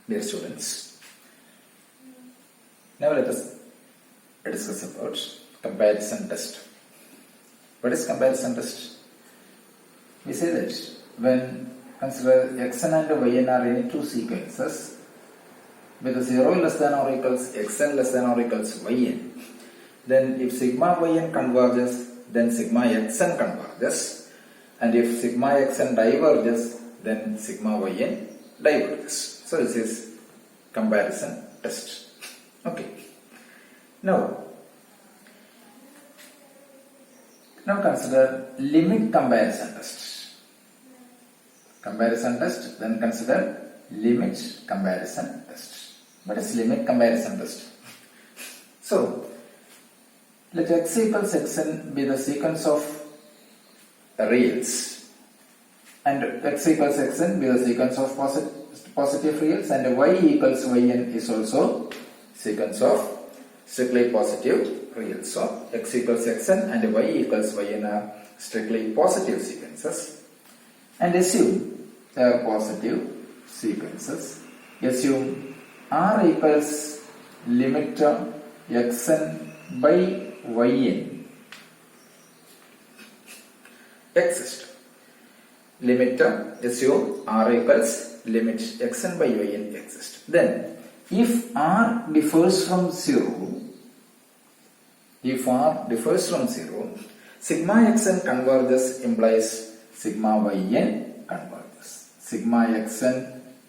dear students. Now let us discuss about comparison test. What is comparison test? We say that when consider xn and yn are any two sequences with 0 less than or equals xn less than or equals yn, then if sigma yn converges, then sigma xn converges, and if sigma xn diverges, then sigma yn diverges. So this is comparison test. Okay. Now consider limit comparison test. Comparison test, then consider limit comparison test. What is limit comparison test? So let x equals xn be the sequence of reals, and x equals xn be the sequence of positive reals, and y equals yn is also sequence of strictly positive reals. So x equals xn and y equals yn are strictly positive sequences, and assume they are positive sequences. Assume r equals limit xn by yn exist. Limit assume r equals limit xn by yn exist. Then if r differs from 0, sigma xn converges implies sigma yn converges. Sigma xn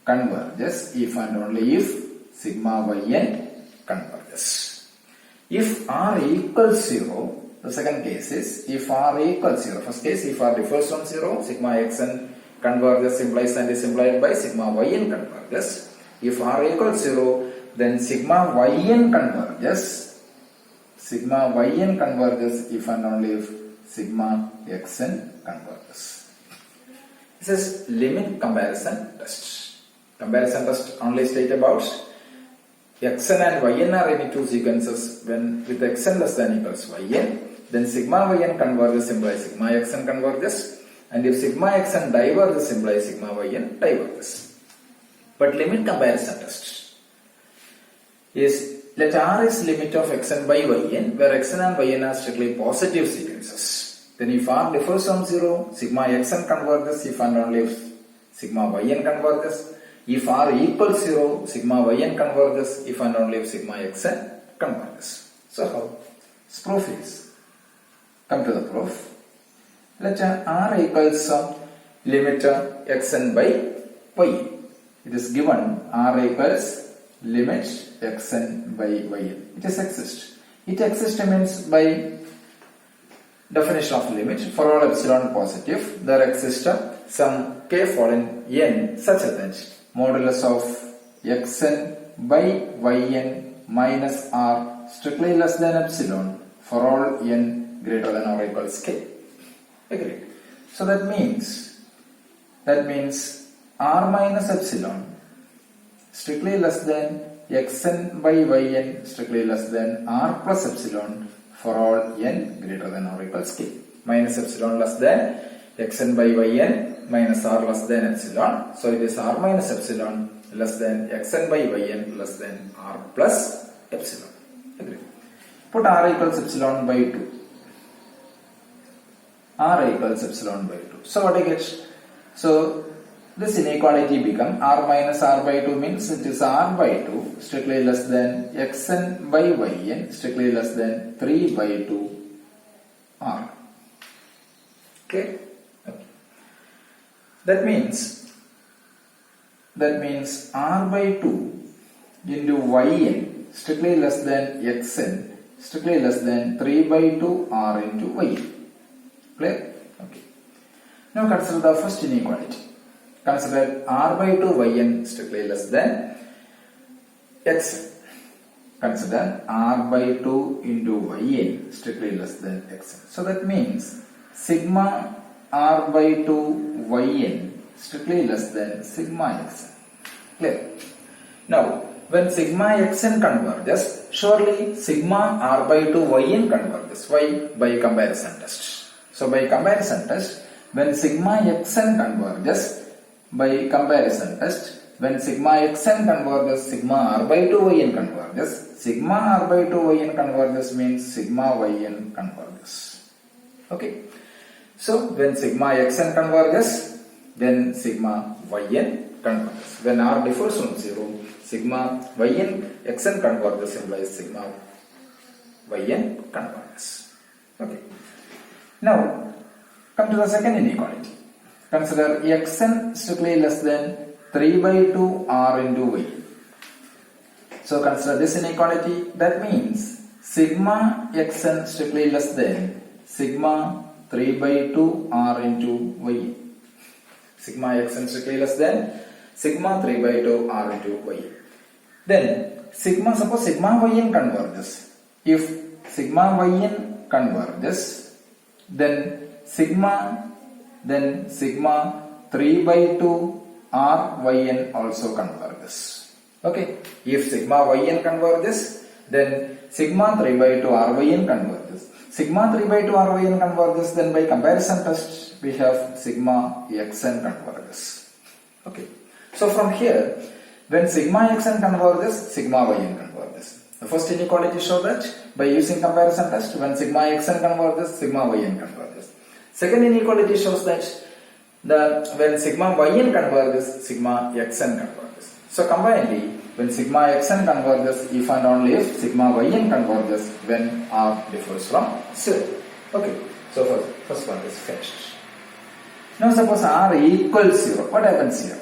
converges if and only if sigma yn converges. If r equals 0, the second case is if r equals 0. First case, if r differs from 0, sigma xn converges implies and is implied by sigma yn converges. If r equals 0, then sigma yn converges. Sigma yn converges if and only if sigma xn converges. This is limit comparison test. Comparison test only state about xn and yn are any two sequences when with xn less than equals yn, then sigma yn converges implies sigma xn converges, and if sigma xn diverges implies sigma yn diverges. But limit comparison test is let r is limit of xn by yn, where xn and yn are strictly positive sequences. Then if r differs from 0, sigma xn converges if and only if sigma yn converges. If r equals 0, sigma yn converges if and only if sigma xn converges. So how? This proof is, come to the proof. Let r equals limit xn by y. It is given r equals limit xn by yn. It is exist. It exists means by definition of limit for all epsilon positive there exists some k following n such that modulus of xn by yn minus r strictly less than epsilon for all n greater than or equals k. Agreed. So that means r minus epsilon strictly less than xn by yn strictly less than r plus epsilon for all n greater than or equals k. Minus epsilon less than xn by yn minus r less than epsilon. So it is r minus epsilon less than xn by yn less than r plus epsilon. Agreed. Put r equals epsilon by 2. R equals epsilon by 2. So what I get? So this inequality become r minus r by 2 means it is r by 2 strictly less than xn by yn strictly less than 3 by 2 r. Okay? That means r by 2 into yn strictly less than xn strictly less than 3 by 2 r into yn. Clear? Okay. Now consider the first inequality. Consider r by 2 yn strictly less than xn. Consider r by 2 into yn strictly less than xn. So that means sigma r by 2 yn strictly less than sigma xn. Clear? Now when sigma xn converges, surely sigma r by 2 yn converges. Why? By comparison test. So by comparison test, when sigma xn converges, by comparison test, when sigma xn converges, sigma r by 2 yn converges. Sigma r by 2 yn converges means sigma yn converges. Okay. So when sigma xn converges, then sigma yn converges. When r differs from 0, sigma yn xn converges implies sigma yn converges. Okay. Now come to the second inequality. Consider xn strictly less than 3 by 2 r into y. So consider this inequality. That means sigma xn strictly less than sigma 3 by 2 r into y. Sigma xn strictly less than sigma 3 by 2 r into y. Then suppose sigma yn converges. If sigma yn converges, then sigma 3 by 2 r yn also converges. Okay. If sigma yn converges, then sigma 3 by 2 r yn converges. Sigma 3 by 2 r yn converges, then by comparison test we have sigma xn converges. Okay. So from here, when sigma xn converges, sigma yn converges. The first inequality shows that by using comparison test, when sigma xn converges, sigma yn converges. Second inequality shows that when sigma yn converges, sigma xn converges. So combinedly, when sigma xn converges, if and only if sigma yn converges when r differs from 0. Okay, so first one is finished. Now suppose r equals 0. What happens here?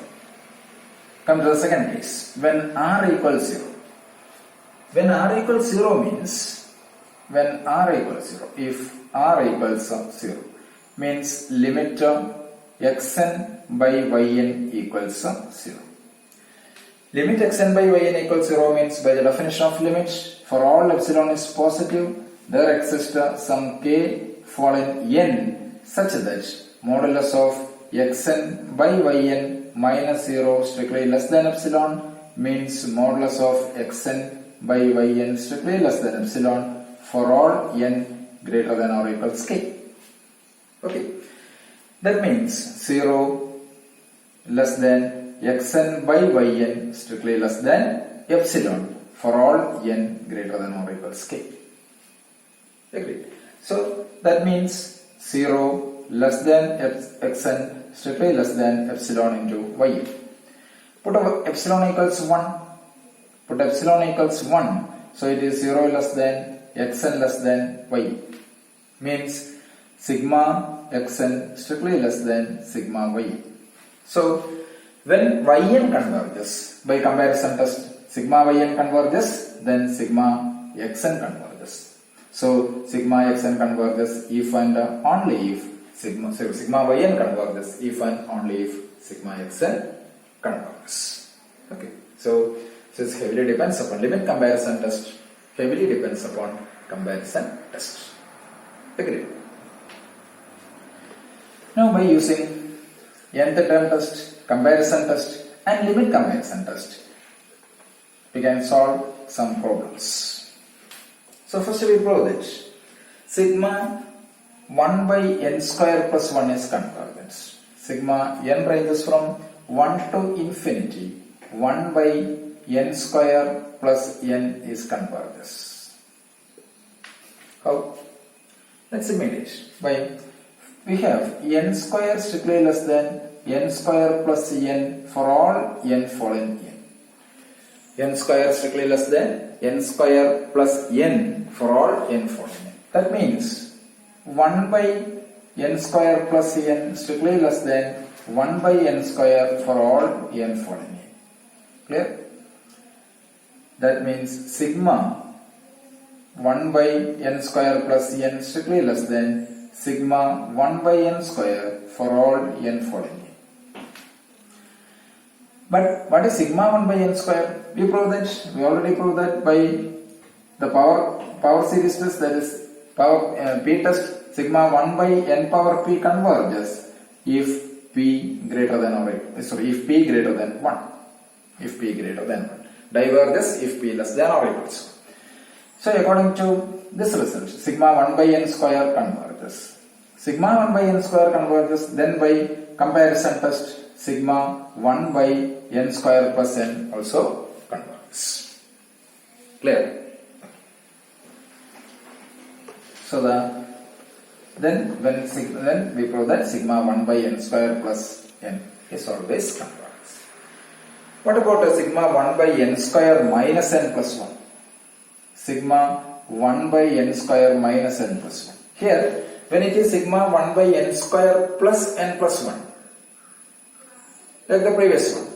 Come to the second case. When r equals 0. When r equals 0 means, when r equals 0, if r equals 0, means limit xn by yn equals 0. Limit xn by yn equals 0 means, by the definition of limit, for all epsilon is positive, there exists some k fallen n such that modulus of xn by yn minus 0 strictly less than epsilon means modulus of xn by yn strictly less than epsilon for all n greater than or equals k. Okay. That means 0 less than xn by yn strictly less than epsilon for all n greater than or equals k. Agreed. So that means 0 less than xn strictly less than epsilon into yn. Put epsilon equals 1. Put epsilon equals 1. So it is 0 less than xn less than y. Means sigma xn strictly less than sigma y. So when yn converges, by comparison test, sigma yn converges, then sigma xn converges. So sigma xn converges if and only if sigma yn converges if and only if sigma xn converges. Okay. So this heavily depends upon limit comparison test, heavily depends upon comparison test. Agreed. Now by using nth term test, comparison test and limit comparison test, we can solve some problems. So first we prove that sigma 1 by n square plus 1 is convergence. Sigma n ranges from 1 to infinity. 1 by n square plus n is convergence. How? Let's simulate. By we have n square strictly less than n square plus n for all n fallen n. N square strictly less than n square plus n for all n fallen n. That means 1 by n square plus n strictly less than 1 by n square for all n fallen n. Clear? That means sigma 1 by n square plus n strictly less than sigma 1 by n square for all n fallen n. But what is sigma 1 by n square? We already proved that by the power series test, that is power p test, sigma 1 by n power p converges if p greater than or if p greater than 1. If p greater than 1. Diverges if p less than or equals 1. So according to this result, sigma 1 by n square converges. Sigma 1 by n square converges, then by comparison test, sigma 1 by n square plus n also converges. Clear? So then we prove that sigma 1 by n square plus n is always converges. What about sigma 1 by n square minus n plus 1? Sigma 1 by n square minus n plus 1. Here, when it is sigma 1 by n square plus n plus 1, like the previous one,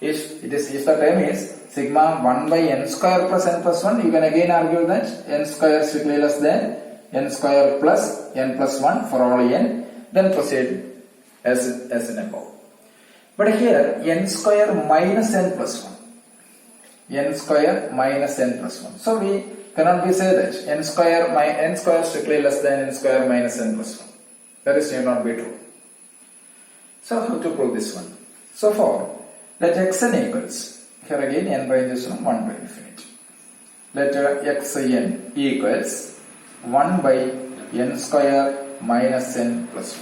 if the term is sigma 1 by n square plus n plus 1, you can again argue that n square is strictly less than n square plus n plus 1 for all n, then proceed as in above. But here n square minus n plus 1, n square minus n plus 1. So we cannot be say that n square strictly less than n square minus n plus 1. That is need not be true. So how to prove this one? So for let xn equals, here again n ranges from 1 by infinity. Let xn equals 1 by n square minus n plus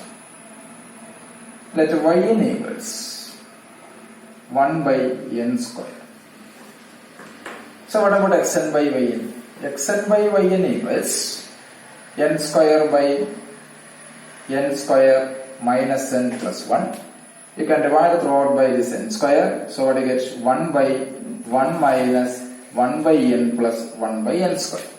1. Let yn equals 1 by n square. So what about xn by yn? Xn by yn equals n square by n square minus n plus 1. You can divide throughout by this n square. So what you get? 1 by 1 minus 1 by n plus 1 by n square.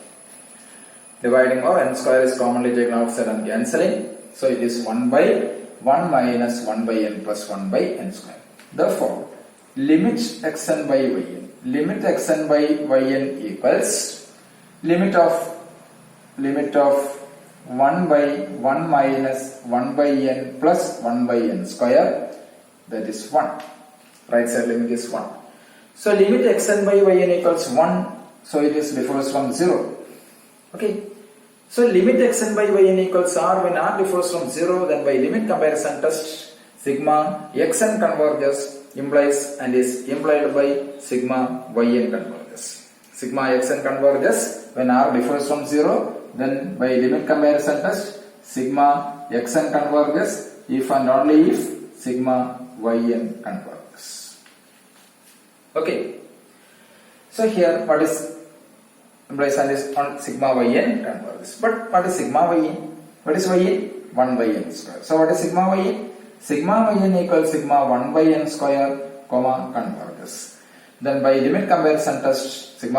Dividing or n square is commonly taken outside and cancelling. So it is 1 by 1 minus 1 by n plus 1 by n square. Therefore, limit xn by yn. Limit xn by yn equals limit of 1 by 1 minus 1 by n plus 1 by n square, that is 1. Right side limit is 1. So limit xn by yn equals 1, so it is differs from 0. Okay. So limit xn by yn equals r. When r differs from 0, then by limit comparison test, sigma xn converges implies and is implied by sigma yn converges. Sigma xn converges when r differs from 0, then by limit comparison test, sigma xn converges if and only if sigma yn converges. Okay. So here what is implies and is on sigma yn converges. But what is sigma yn? What is yn? 1 by n square. So what is sigma yn? Sigma yn equals sigma 1 by n square, comma, converges. Then by limit comparison test, yn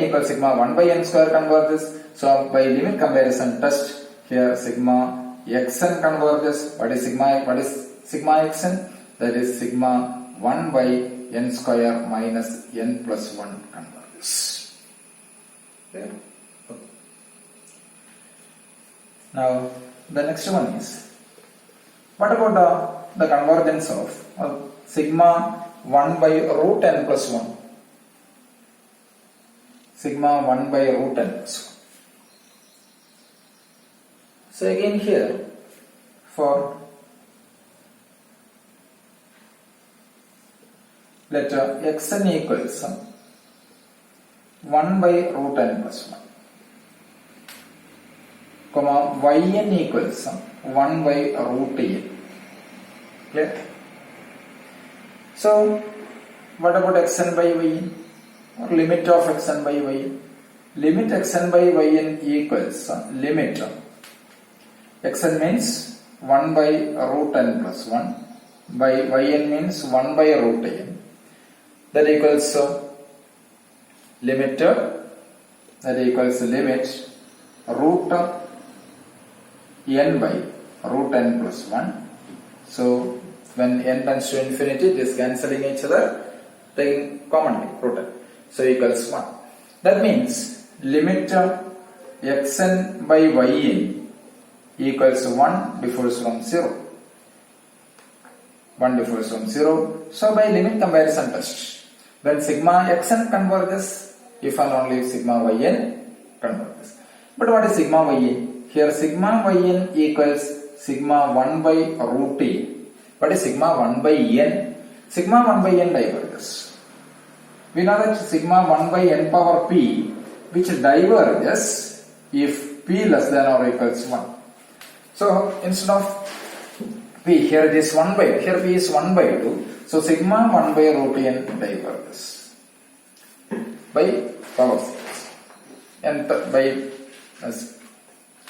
equals sigma 1 by n square converges. So by limit comparison test, here sigma xn converges. What is sigma xn? That is sigma 1 by n square minus n plus 1 converges. Okay. Now the next one is, what about the convergence of sigma 1 by root n plus 1? Sigma 1 by root n plus 1. So again here, for let xn equals 1 by root n plus 1, comma, yn equals 1 by root n. Clear? So what about xn by yn? Or limit of xn by yn? Limit xn by yn equals limit xn means 1 by root n plus 1 by yn means 1 by root n. That equals limit root n by root n plus 1. So when n tends to infinity, it is cancelling each other, taking commonly root n. So equals 1. That means limit xn by yn equals 1 differs from 0. 1 differs from 0. So by limit comparison test, when sigma xn converges, if and only if sigma yn converges. But what is sigma yn? Here sigma yn equals sigma 1 by root n. What is sigma 1 by n? Sigma 1 by n diverges. We know that sigma 1 by n power p, which diverges if p less than or equals 1. So instead of P, here it is 1 by 2, here P is 1 by 2, so sigma 1 by root n diverges by power 6 and by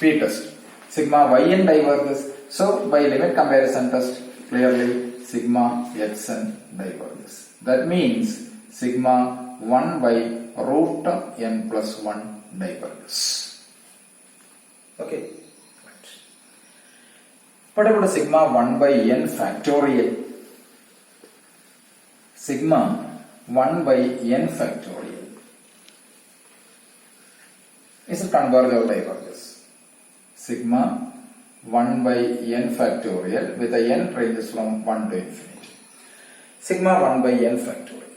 P test. Sigma yn diverges, so by limit comparison test, clearly sigma xn diverges. That means sigma 1 by root n plus 1 diverges. Okay. What about sigma 1 by n factorial? Sigma 1 by n factorial. Is it converge or diverges? Sigma 1 by n factorial with the n ranges from 1 to infinity. Sigma 1 by n factorial.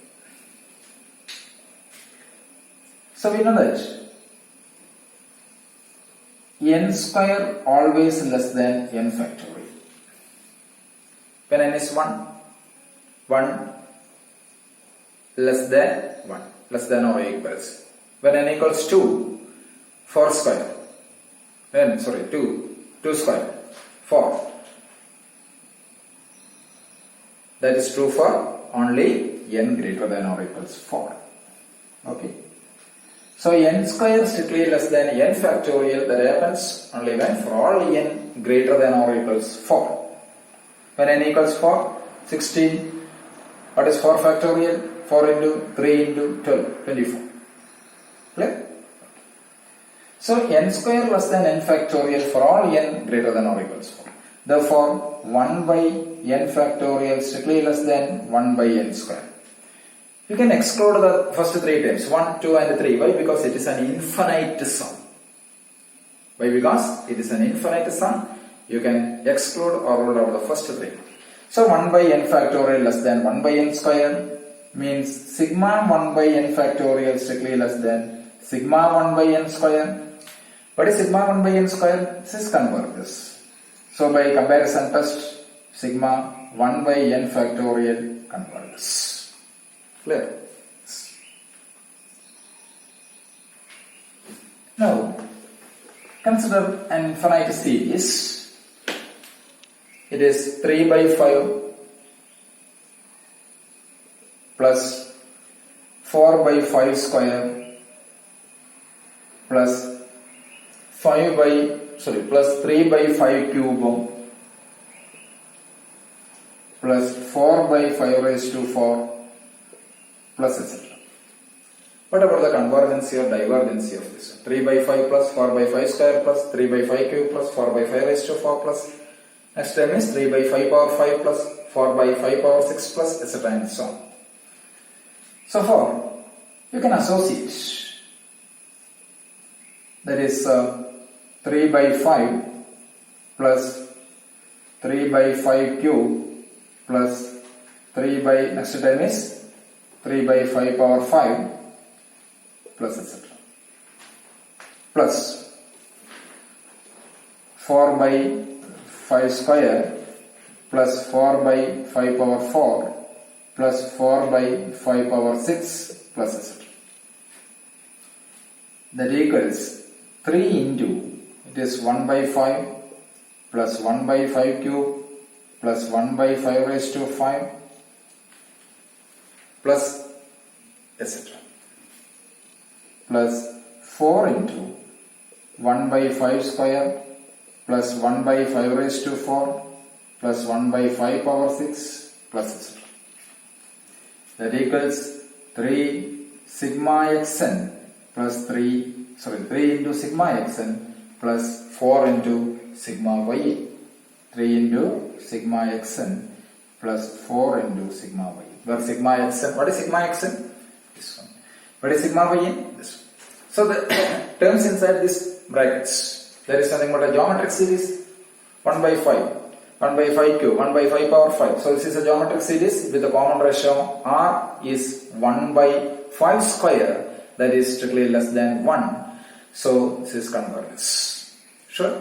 So we know that n square always less than n factorial. When n is 1, 1 less than or equals. When n equals 2, 4 square. 2 square, 4. That is true for only n greater than or equals 4. Okay. So n square strictly less than n factorial, that happens only when for all n greater than or equals 4. When n equals 4, 16, what is 4 factorial? 4 into 3 into 12, 24. Clear? So n square less than n factorial for all n greater than or equals 4. Therefore, 1 by n factorial strictly less than 1 by n square. You can exclude the first 3 terms, 1, 2 and 3. Why? Because it is an infinite sum. Why? Because it is an infinite sum. You can exclude or rule out the first 3. So 1 by n factorial less than 1 by n square means sigma 1 by n factorial strictly less than sigma 1 by n square. What is sigma 1 by n square? This is converges. So by comparison test, sigma 1 by n factorial converges. Clear? Now, consider an infinite series. It is 3 by 5 plus 4 by 5 square plus 3 by 5 cube plus 4 by 5 raised to 4 plus etc. What about the convergency or divergency of this? 3 by 5 plus 4 by 5 square plus 3 by 5 cube plus 4 by 5 raised to 4 plus next term is 3 by 5 power 5 plus 4 by 5 power 6 plus etc. and so on. So far, you can associate, that is 3 by 5 plus 3 by 5 cube plus 3 by, next term is 3 by 5 power 5 plus etc. Plus 4 by 5 square plus 4 by 5 power 4 plus 4 by 5 power 6 plus etc. That equals 3 into, it is 1 by 5 plus 1 by 5 cube plus 1 by 5 raised to 5 plus etc. Plus 4 into 1 by 5 square plus 1 by 5 raised to 4 plus 1 by 5 power 6 plus etc. That equals 3 sigma xn plus 3 into sigma xn plus 4 into sigma y. 3 into sigma xn plus 4 into sigma y. Where sigma xn, what is sigma xn? This one. What is sigma yn? This one. So the terms inside these brackets, there is nothing but a geometric series 1 by 5. 1 by 5 cube, 1 by 5 power 5. So this is a geometric series with the common ratio r is 1 by 5 square, that is strictly less than 1. So this is converges. Sure?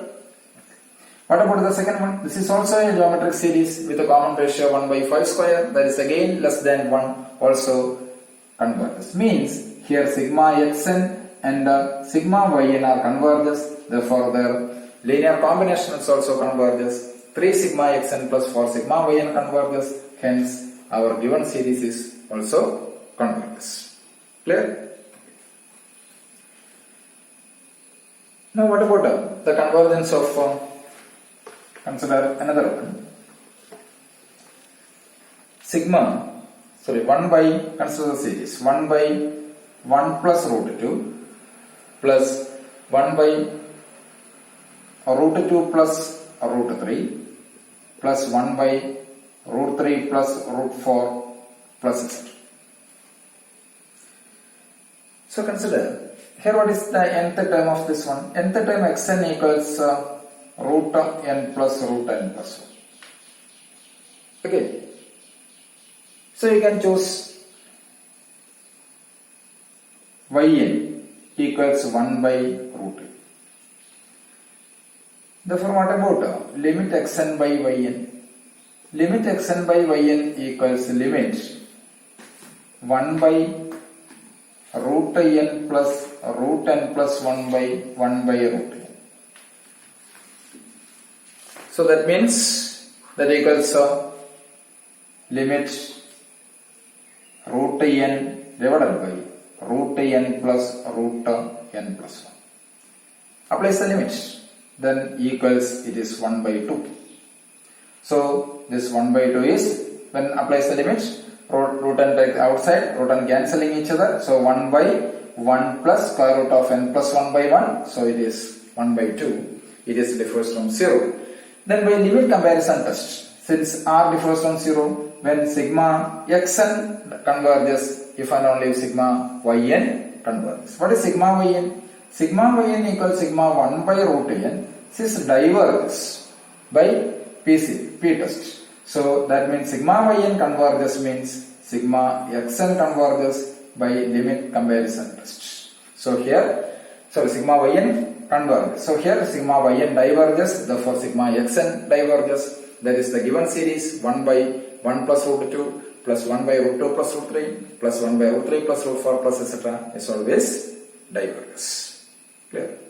What about the second one? This is also a geometric series with a common ratio 1 by 5 square, that is again less than 1, also converges. Means here sigma xn and sigma yn are converges, therefore their linear combinations also converges. 3 sigma xn plus 4 sigma yn converges. Hence, our given series is also converges. Clear? Now, what about the convergence of, consider another one. Sigma, 1 by, consider the series, 1 by 1 plus root 2 plus 1 by root 2 plus root 3 plus 1 by root 3 plus root 4 plus etc. So consider, here what is the nth term of this one? Nth term xn equals root n plus root n plus 1. Okay. So you can choose yn equals 1 by root 2. Therefore, what about limit xn by yn? Limit xn by yn equals limit 1 by root n plus root n plus 1 by root n. So that means that equals limit root n divided by root n plus root n plus 1. Applies the limit, then equals it is 1 by 2. So this 1 by 2 is, when applies the limit, root n take outside, root n cancelling each other. So 1 by 1 plus square root of n plus 1 by 1. So it is 1 by 2. It is differs from 0. Then by limit comparison test, since r differs from 0, when sigma xn converges, if and only if sigma yn converges. What is sigma yn? Sigma yn equals sigma 1 by root n. This diverges by p test. So that means sigma yn converges means sigma xn converges by limit comparison test. So here, sigma yn converges. So here sigma yn diverges, therefore sigma xn diverges. That is the given series 1 by 1 plus root 2 plus 1 by root 2 plus root 3 plus 1 by root 3 plus root 4 plus etc. is always diverges. Clear?